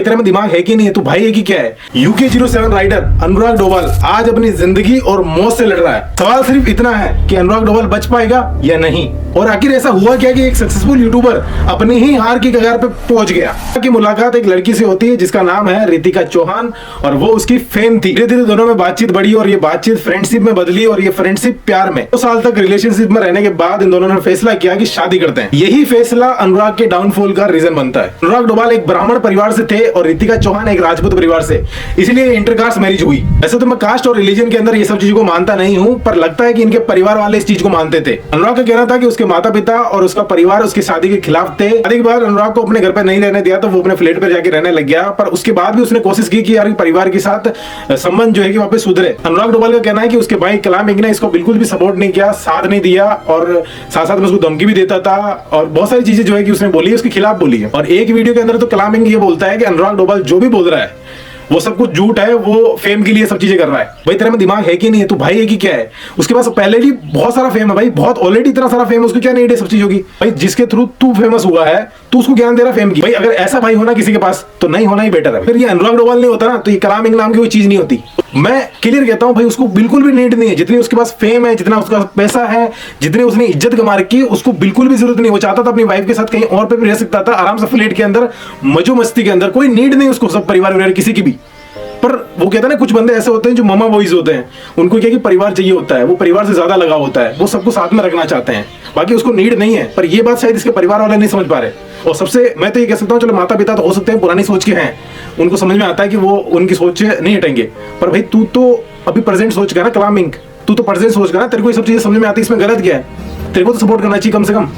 तेरे में दिमाग है कि नहीं है? तू भाई है कि क्या है? UK07 राइडर अनुराग डोभाल आज अपनी जिंदगी और मौत से लड़ रहा है। सवाल सिर्फ इतना है कि अनुराग डोभाल बच पाएगा या नहीं। और आखिर ऐसा हुआ क्या कि एक सक्सेसफुल यूट्यूबर अपनी ही हार की कगार पे पहुंच गया। की मुलाकात एक लड़की से होती है जिसका नाम है रितिका चौहान और वो उसकी फैन थी। धीरे धीरे दोनों में बातचीत बढ़ी और ये बातचीत फ्रेंडशिप में बदली और ये फ्रेंडशिप प्यार में। 2 साल तक रिलेशनशिप में रहने के बाद इन दोनों ने फैसला किया कि शादी करते हैं। यही फैसला अनुराग के डाउनफॉल का रीजन बनता है। अनुराग डोभाल एक ब्राह्मण परिवार से थे और रितिका चौहान एक राजपूत परिवार से, इसलिए इंटरकास्ट मैरिज हुई। वैसे तो मैं कास्ट और रिलीजन के अंदर ये सब चीजों को मानता नहीं हूं, पर लगता है कि इनके परिवार वाले इस चीज को मानते थे। अनुराग का कहना था कि उसके माता पिता और उसका परिवार उसकी शादी के खिलाफ थे। शादी के बाद अनुराग को अपने घर पे नहीं रहने दिया तो वो अपने फ्लैट पर जाके रहने लग गया, पर उसके बाद भी उसने कोशिश की कि यार परिवार के साथ संबंध जो है कि वापस सुधरे। अनुराग डोभाल का कहना है कि उसके भाई कलामिंग ने इसको बिल्कुल भी सपोर्ट नहीं किया, साथ नहीं दिया और साथ साथ में उसको धमकी भी देता था और बहुत सारी चीजें जो है कि उसने बोली उसके खिलाफ बोली है। और एक वीडियो के अंदर तो कलामिंग ये बोलता है कि अनुराग डोभाल जो भी बोल रहा है वो सब कुछ झूठ है, वो फेम के लिए सब चीजें कर रहा है। भाई तेरे में दिमाग है कि नहीं है? तू भाई है कि क्या है? उसके पास पहले भी बहुत सारा फेम है भाई, बहुत ऑलरेडी इतना सारा फेम, उसको क्या नीड है सब चीजों की? भाई जिसके थ्रू तू फेमस हुआ है तू उसको ज्ञान दे रहा फेम की। भाई अगर ऐसा भाई होना किसी के पास तो नहीं होना ही बेटर है। फिर ये अनुराग डोभाल नहीं होता ना तो ये कलामिंग नाम की कोई चीज नहीं होती। मैं क्लियर कहता हूं भाई, उसको बिल्कुल भी नीड नहीं है। जितनी उसके पास फेम है, जितना उसका पैसा है, जितनी उसने इज्जत कमा रखी है, उसको बिल्कुल भी जरूरत नहीं। वो चाहता था अपनी वाइफ के साथ कहीं और पे भी रह सकता था आराम से फ्लैट के अंदर, मजो मस्ती के अंदर, कोई नीड नहीं उसको सब परिवार वगैरह किसी की भी। पर वो कहता है ना कुछ बंदे ऐसे होते हैं जो मामा बॉयज होते हैं, उनको क्या कि परिवार चाहिए होता है, वो परिवार से ज्यादा लगाव होता है, वो सबको साथ में रखना चाहते हैं, बाकी उसको नीड नहीं है। पर ये बात शायद इसके परिवार वाले नहीं समझ पा रहे। और सबसे मैं तो ये कह सकता हूँ, चलो माता पिता तो हो सकते हैं पुरानी सोच के हैं, उनको समझ में आता है कि वो उनकी सोच से नहीं हटेंगे, पर भाई तू तो अभी प्रेजेंट सोच का ना कलामिंग, तू तो प्रेजेंट सोच का ना, तेरे को ये सब चीजें समझ में आती है इसमें गलत क्या है? तेरे को तो सपोर्ट करना चाहिए कम से कम।